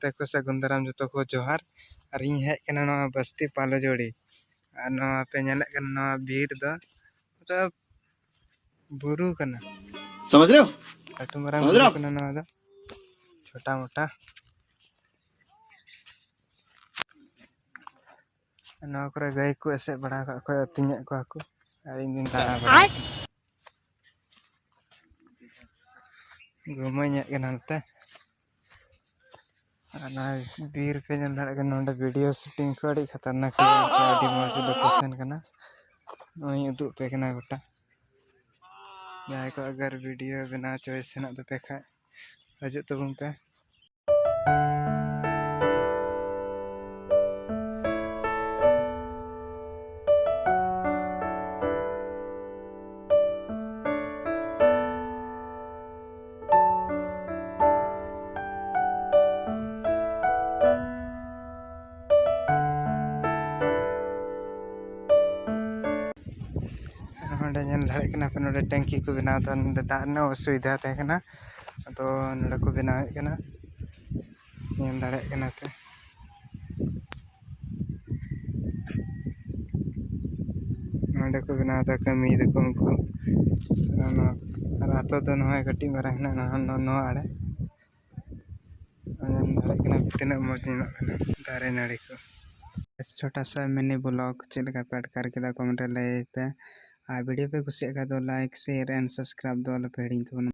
गाते को सगुन दाराम जो को जोहार और इन हेज कना बस्ती पालो जोड़ी और पे बीर दो मतलब बुरु कना समझ रहे हो लाटू मारांग बुरु कना छोटा मोटा गई को एसे बड़ा तीन को इन दाड़ा बड़ा घुमाते बीर पे ना वीडियो शूटिंग को अड़ी खतरनाक मज लोकेशन उदू पे गोटा जहाँ को अगर वीडियो बना चॉइस हेना पे खा हजू तबन पे पे टैंकी को बनाता दाने असुविधा तहना तो नोड़े को बनावे पे नोड़े को बनाता कमी को उनको आतो तो नए कटी मारा आड़े तीना मज दारे नाड़ी को छोटा सा मिनी ब्लॉग चलका पे अटकार के कमेंट लय पे वीडियो पे कुछ लाइक शेयर एंड सब्सक्राइब दो पे हिड़ी